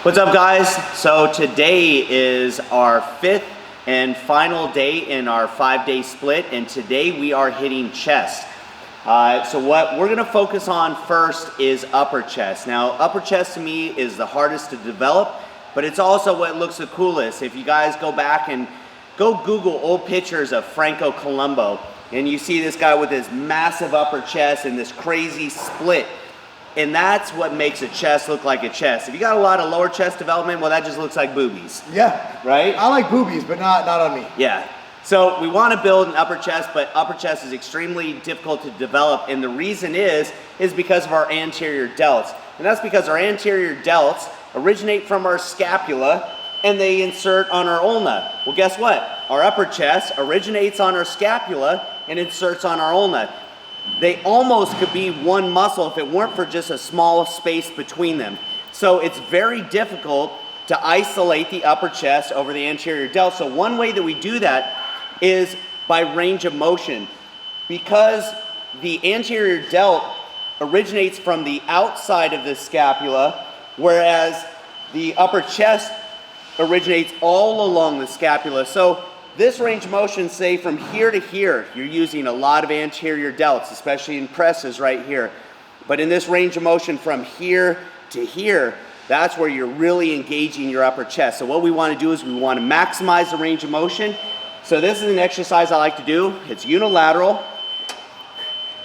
What's up, guys? So today is our 5th and final day in our 5-day split, and today we are hitting chest. So what we're gonna focus on first is upper chest. Now, upper chest to me is the hardest to develop, but it's also what looks the coolest. If you guys go back and go Google old pictures of Franco Columbu, and you see this guy with his massive upper chest and this crazy split, and that's what makes a chest look like a chest. If you got a lot of lower chest development, well, that just looks like boobies. Yeah. Right? I like boobies, but not on me. Yeah. So we want to build an upper chest, but upper chest is extremely difficult to develop, and the reason is because of our anterior delts. And that's because our anterior delts originate from our scapula, and they insert on our ulna. Well, guess what? Our upper chest originates on our scapula and inserts on our ulna. They almost could be one muscle if it weren't for just a small space between them. So it's very difficult to isolate the upper chest over the anterior delt. So one way that we do that is by range of motion. Because the anterior delt originates from the outside of the scapula, whereas the upper chest originates all along the scapula. So this range of motion, say from here to here, you're using a lot of anterior delts, especially in presses right here. But in this range of motion from here to here, that's where you're really engaging your upper chest. So what we want to do is we want to maximize the range of motion. So this is an exercise I like to do. It's unilateral,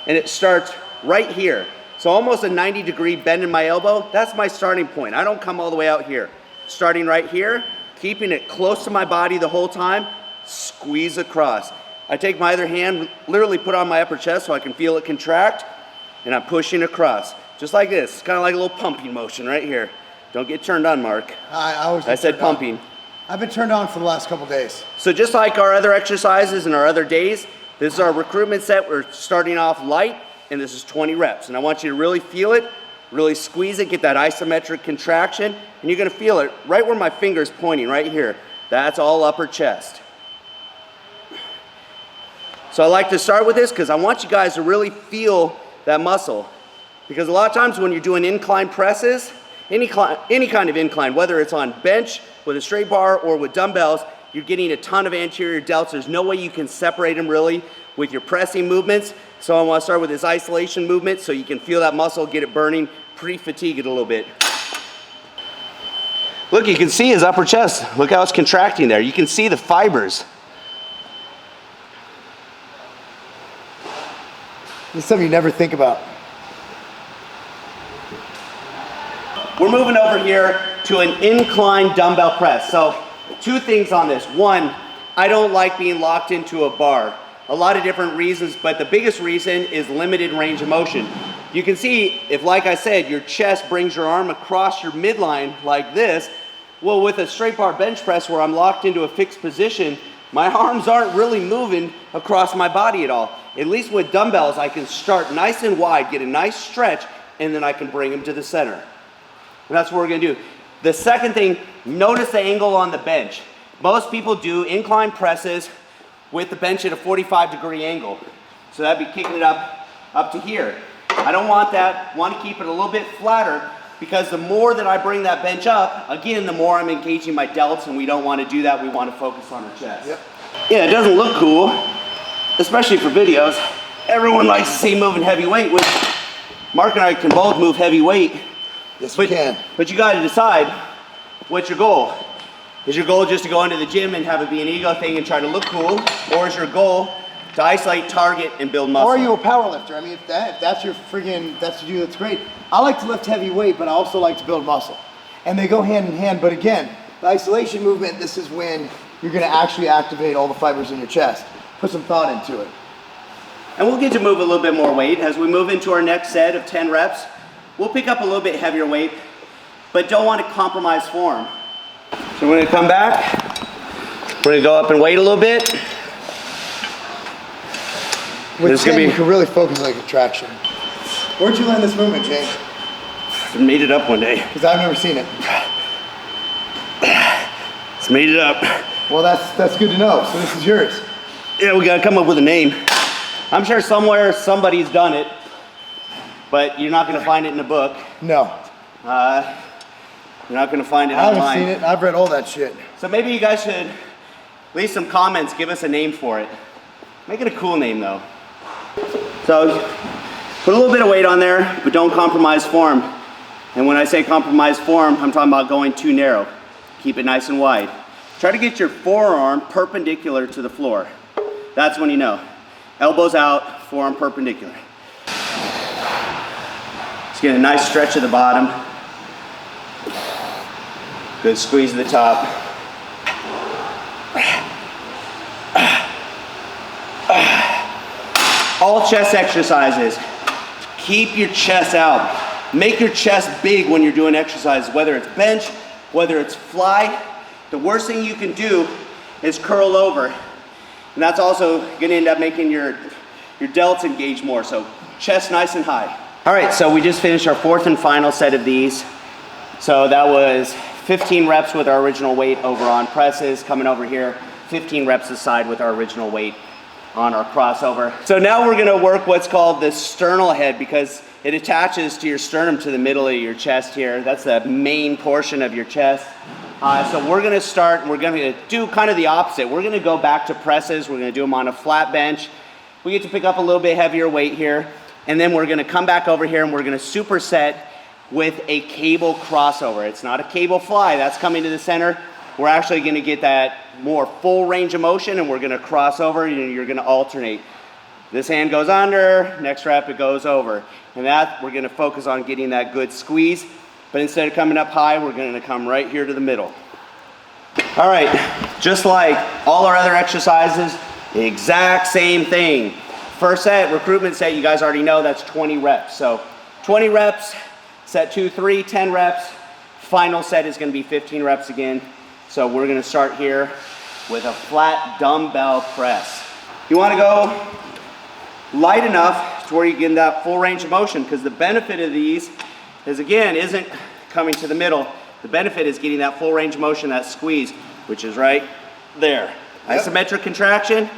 and it starts right here. So almost a 90-degree bend in my elbow. That's my starting point. I don't come all the way out here. Starting right here, keeping it close to my body the whole time, squeeze across. I take my other hand, literally put on my upper chest so I can feel it contract, and I'm pushing across. Just like this. It's kind of like a little pumping motion right here. Don't get turned on, Mark. I said pumping. I've been turned on for the last couple days. So just like our other exercises and our other days, this is our recruitment set. We're starting off light, and this is 20 reps. And I want you to really feel it, really squeeze it, get that isometric contraction, and you're gonna feel it right where my finger's pointing, right here. That's all upper chest. So I like to start with this because I want you guys to really feel that muscle. Because a lot of times when you're doing incline presses, any kind of incline, whether it's on bench with a straight bar or with dumbbells, you're getting a ton of anterior delts. There's no way you can separate them really with your pressing movements. So I want to start with this isolation movement so you can feel that muscle, get it burning, pre-fatigue it a little bit. Look, you can see his upper chest. Look how it's contracting there. You can see the fibers. This is something you never think about. We're moving over here to an incline dumbbell press. So 2 things on this. 1, I don't like being locked into a bar. A lot of different reasons, but the biggest reason is limited range of motion. You can see if, like I said, your chest brings your arm across your midline like this, well, with a straight bar bench press where I'm locked into a fixed position, my arms aren't really moving across my body at all. At least with dumbbells, I can start nice and wide, get a nice stretch, and then I can bring them to the center. And that's what we're gonna do. The second thing, notice the angle on the bench. Most people do incline presses with the bench at a 45-degree angle. So that'd be kicking it up to here. I don't want that. Want to keep it a little bit flatter because the more that I bring that bench up, again, the more I'm engaging my delts, and we don't want to do that. We want to focus on our chest. Yep. Yeah, it doesn't look cool, especially for videos. Everyone likes to see moving heavy weight, which Mark and I can both move heavy weight. Yes, we can. But you got to decide what's your goal. Is your goal just to go into the gym and have it be an ego thing and try to look cool? Or is your goal to isolate, target, and build muscle? Or are you a power lifter? I mean, if that's your friggin', that's what you do, that's great. I like to lift heavy weight, but I also like to build muscle. And they go hand in hand, but again, the isolation movement, this is when you're gonna actually activate all the fibers in your chest. Put some thought into it. And we'll get to move a little bit more weight. As we move into our next set of 10 reps, we'll pick up a little bit heavier weight, but don't want to compromise form. So we're gonna come back, we're gonna go up and weight a little bit. With 10, you can really focus on contraction. Where'd you learn this movement, James? I made it up one day. Because I've never seen it. Just made it up. Well, that's good to know. So this is yours. Yeah, we gotta come up with a name. I'm sure somewhere somebody's done it, but you're not gonna find it in a book. No. You're not gonna find it I haven't online. seen it. I've read all that shit. So maybe you guys should leave some comments, give us a name for it. Make it a cool name though. So put a little bit of weight on there, but don't compromise form. And when I say compromise form, I'm talking about going too narrow. Keep it nice and wide. Try to get your forearm perpendicular to the floor. That's when you know. Elbows out, forearm perpendicular. Just get a nice stretch at the bottom. Good squeeze at the top. All chest exercises. Keep your chest out. Make your chest big when you're doing exercises, whether it's bench, whether it's fly. The worst thing you can do is curl over. And that's also gonna end up making your delts engage more. So chest nice and high. All right, so we just finished our fourth and final set of these. So that was 15 reps with our original weight over on presses. Coming over here, 15 reps aside with our original weight on our crossover. So now we're gonna work what's called the sternal head, because it attaches to your sternum to the middle of your chest here. That's the main portion of your chest. So we're gonna start, we're gonna do kind of the opposite. We're gonna go back to presses. We're gonna do them on a flat bench. We get to pick up a little bit heavier weight here. And then we're gonna come back over here and we're gonna superset with a cable crossover. It's not a cable fly, that's coming to the center. We're actually gonna get that more full range of motion, and we're gonna cross over and you're gonna alternate. This hand goes under, next rep it goes over. And that, we're gonna focus on getting that good squeeze, but instead of coming up high, we're gonna come right here to the middle. All right, just like all our other exercises, the exact same thing. First set, recruitment set, you guys already know that's 20 reps. So 20 reps, set 2, 3, 10 reps. Final set is gonna be 15 reps again. So we're gonna start here with a flat dumbbell press. You wanna go light enough to where you get that full range of motion, because the benefit of these is, again, isn't coming to the middle. The benefit is getting that full range of motion, that squeeze, which is right there. Yep. Isometric contraction,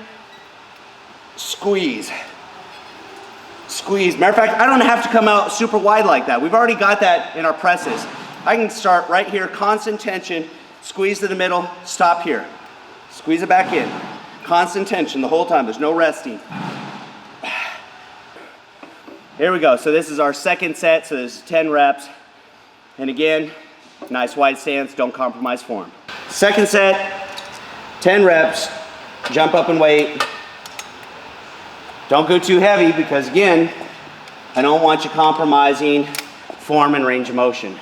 squeeze. Squeeze. Matter of fact, I don't have to come out super wide like that. We've already got that in our presses. I can start right here, constant tension, squeeze to the middle, stop here. Squeeze it back in. Constant tension the whole time, there's no resting. Here we go, so this is our second set, so this is 10 reps. And again, nice wide stance, don't compromise form. Second set, 10 reps, jump up and weight. Don't go too heavy, because again, I don't want you compromising form and range of motion.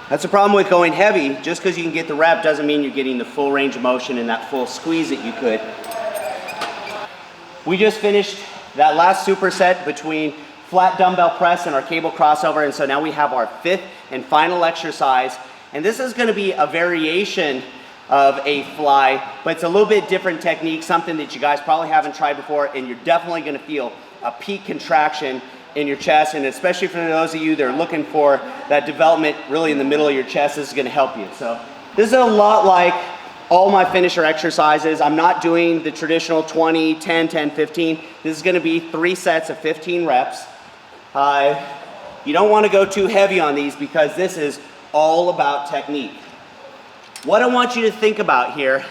That's the problem with going heavy. Just because you can get the rep doesn't mean you're getting the full range of motion and that full squeeze that you could. We just finished that last superset between flat dumbbell press and our cable crossover, and so now we have our fifth and final exercise. And this is gonna be a variation of a fly, but it's a little bit different technique, something that you guys probably haven't tried before, and you're definitely gonna feel a peak contraction in your chest, and especially for those of you that are looking for that development really in the middle of your chest, this is gonna help you. So this is a lot like all my finisher exercises. I'm not doing the traditional 20, 10, 10, 15. This is gonna be 3 sets of 15 reps. You don't wanna go too heavy on these, because this is all about technique. What I want you to think about here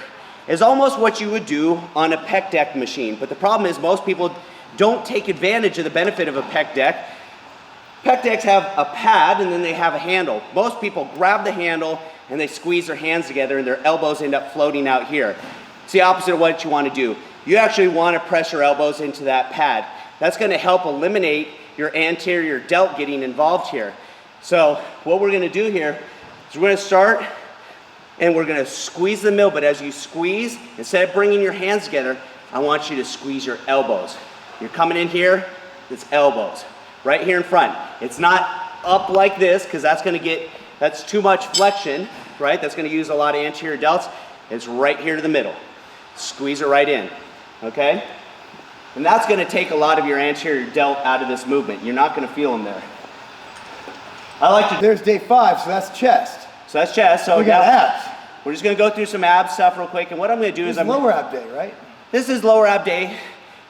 is almost what you would do on a pec deck machine, but the problem is most people don't take advantage of the benefit of a pec deck. Pec decks have a pad and then they have a handle. Most people grab the handle and they squeeze their hands together and their elbows end up floating out here. It's the opposite of what you want to do. You actually want to press your elbows into that pad. That's going to help eliminate your anterior delt getting involved here. So what we're going to do here is we're going to start and we're going to squeeze the middle, but as you squeeze, instead of bringing your hands together, I want you to squeeze your elbows. You're coming in here, it's elbows. Right here in front. It's not up like this, because that's too much flexion, right? That's gonna use a lot of anterior delts. It's right here to the middle. Squeeze it right in, okay? And that's gonna take a lot of your anterior delt out of this movement. You're not gonna feel them there. There's day 5, so that's chest. So that's chest. So we got abs. We're just gonna go through some ab stuff real quick, and what I'm gonna do is lower ab day, right? This is lower ab day.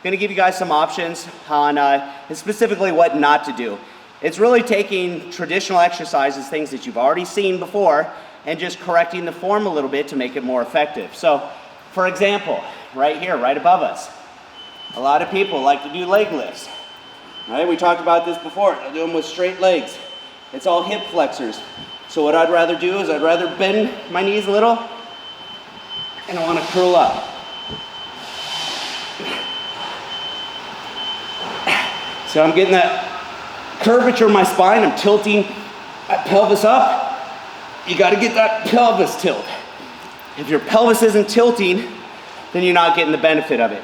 Going to give you guys some options on and specifically what not to do. It's really taking traditional exercises, things that you've already seen before, and just correcting the form a little bit to make it more effective. So, for example, right here, right above us, a lot of people like to do leg lifts. Right? We talked about this before. They'll do them with straight legs. It's all hip flexors. So what I'd rather do is I'd rather bend my knees a little, and I want to curl up. So I'm getting that curvature in my spine. I'm tilting my pelvis up. You got to get that pelvis tilt. If your pelvis isn't tilting, then you're not getting the benefit of it.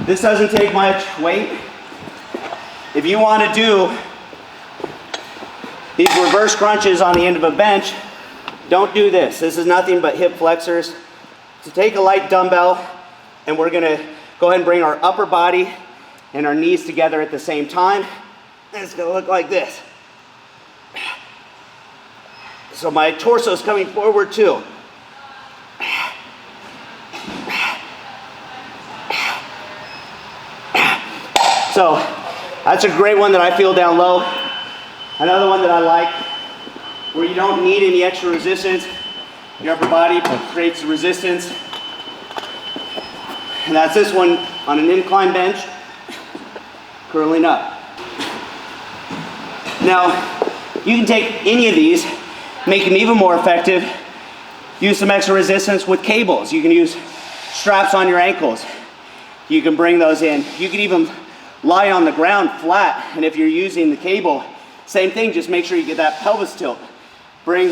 This doesn't take much weight. If you want to do these reverse crunches on the end of a bench, don't do this. This is nothing but hip flexors. So take a light dumbbell, and we're going to go ahead and bring our upper body and our knees together at the same time. And it's going to look like this. So my torso is coming forward too. So that's a great one that I feel down low. Another one that I like, where you don't need any extra resistance. Your upper body creates the resistance. And that's this one on an incline bench, curling up. Now, you can take any of these, make them even more effective. Use some extra resistance with cables. You can use straps on your ankles. You can bring those in. You can even lie on the ground flat, and if you're using the cable, same thing, just make sure you get that pelvis tilt. Bring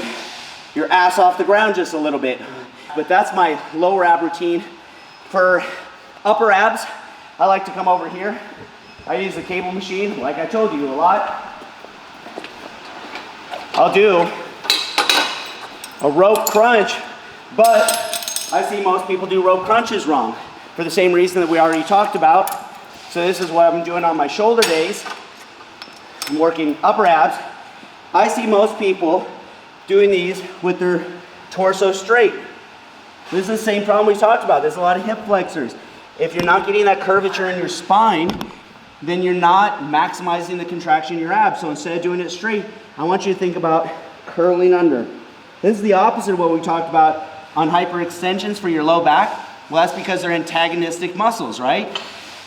your ass off the ground just a little bit. But that's my lower ab routine. For upper abs, I like to come over here. I use the cable machine, like I told you a lot. I'll do a rope crunch, but I see most people do rope crunches wrong for the same reason that we already talked about. So this is what I'm doing on my shoulder days. I'm working upper abs. I see most people doing these with their torso straight. This is the same problem we talked about. There's a lot of hip flexors. If you're not getting that curvature in your spine, then you're not maximizing the contraction in your abs. So instead of doing it straight, I want you to think about curling under. This is the opposite of what we talked about on hyperextensions for your low back. Well, that's because they're antagonistic muscles, right?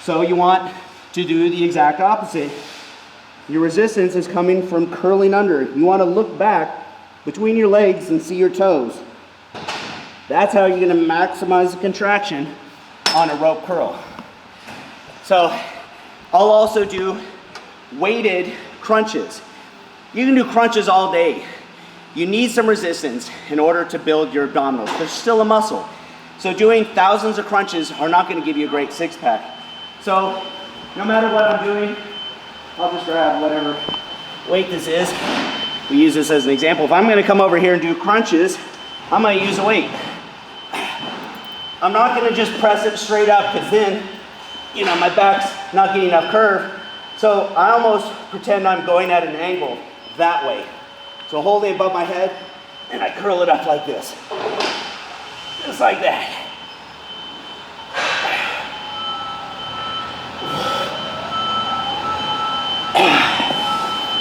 So you want to do the exact opposite. Your resistance is coming from curling under. You want to look back between your legs and see your toes. That's how you're going to maximize the contraction on a rope curl. So I'll also do weighted crunches. You can do crunches all day. You need some resistance in order to build your abdominals. They're still a muscle. So doing thousands of crunches are not going to give you a great six-pack. So no matter what I'm doing, I'll just grab whatever weight this is. We use this as an example. If I'm going to come over here and do crunches, I'm going to use a weight. I'm not going to just press it straight up, because then, you know, my back's not getting enough curve. So I almost pretend I'm going at an angle that way. So hold it above my head, and I curl it up like this. Just like that.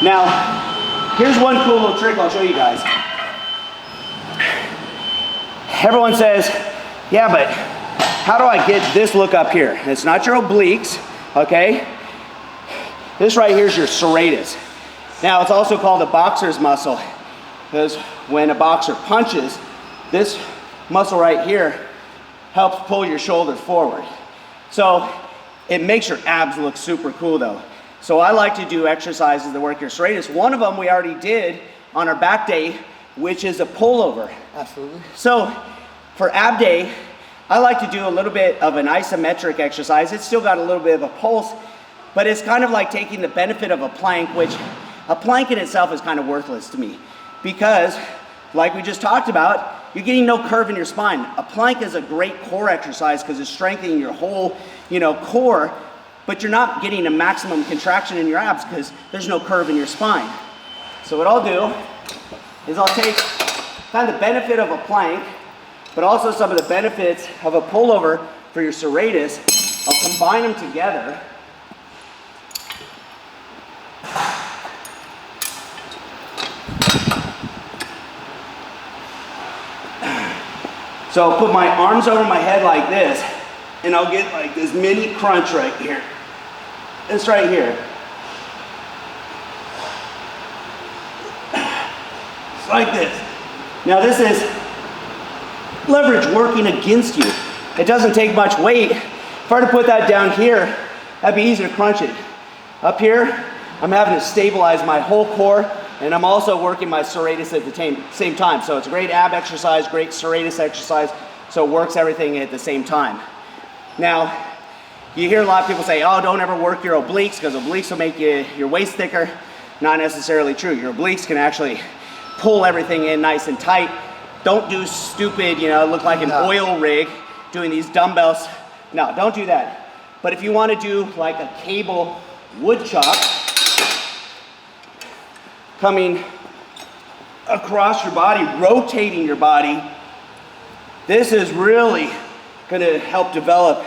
Now, here's one cool little trick I'll show you guys. Everyone says, yeah, but how do I get this look up here? It's not your obliques, okay? This right here is your serratus. Now, it's also called a boxer's muscle, because when a boxer punches, this muscle right here helps pull your shoulders forward. So it makes your abs look super cool though. So I like to do exercises that work your serratus. One of them we already did on our back day, which is a pullover. Absolutely. So for ab day, I like to do a little bit of an isometric exercise. It's still got a little bit of a pulse, but it's kind of like taking the benefit of a plank, which a plank in itself is kind of worthless to me, because like we just talked about, you're getting no curve in your spine. A plank is a great core exercise because it's strengthening your whole, core, but you're not getting a maximum contraction in your abs because there's no curve in your spine. So what I'll do is I'll take kind of the benefit of a plank, but also some of the benefits of a pullover for your serratus. I'll combine them together. So I'll put my arms over my head like this, and I'll get like this mini crunch right here. This right here. It's like this. Now this is leverage working against you. It doesn't take much weight. If I were to put that down here, that'd be easier to crunch it. Up here, I'm having to stabilize my whole core, and I'm also working my serratus at the same time. So it's a great ab exercise, great serratus exercise, so it works everything at the same time. Now, you hear a lot of people say, oh, don't ever work your obliques because obliques will make your waist thicker. Not necessarily true. Your obliques can actually pull everything in nice and tight. Don't do stupid, look like an oil rig doing these dumbbells. No, don't do that. But if you want to do like a cable wood chop, coming across your body, rotating your body, this is really going to help develop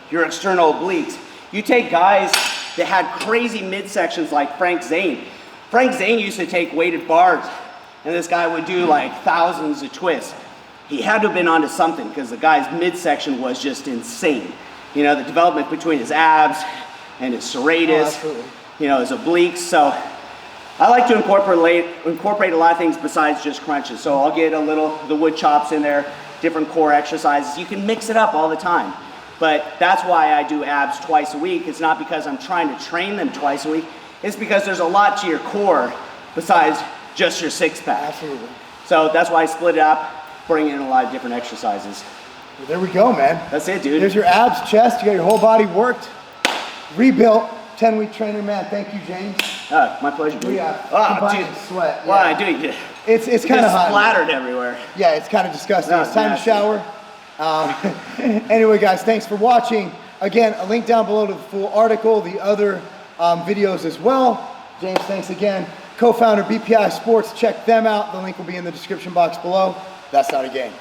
your external obliques. You take guys that had crazy midsections like Frank Zane. Frank Zane used to take weighted bars, and this guy would do like thousands of twists. He had to have been onto something because the guy's midsection was just insane. The development between his abs and his serratus, his obliques. So I like to incorporate a lot of things besides just crunches. So I'll get the wood chops in there, different core exercises. You can mix it up all the time. But that's why I do abs twice a week. It's not because I'm trying to train them twice a week. It's because there's a lot to your core besides just your six pack. Absolutely. So that's why I split it up, bring in a lot of different exercises. Well, there we go, man. That's it, dude. There's your abs, chest. You got your whole body worked, rebuilt. 10-week trainer, man. Thank you, James. My pleasure, dude. Dude. Sweat. Yeah. Why, dude? It's kind of hot. Splattered everywhere. Yeah, it's kind of disgusting. No, it's time nasty. to shower. Anyway, guys, thanks for watching. Again, a link down below to the full article, the other videos as well. James, thanks again. Co-founder BPI Sports, check them out. The link will be in the description box below. That's not a game.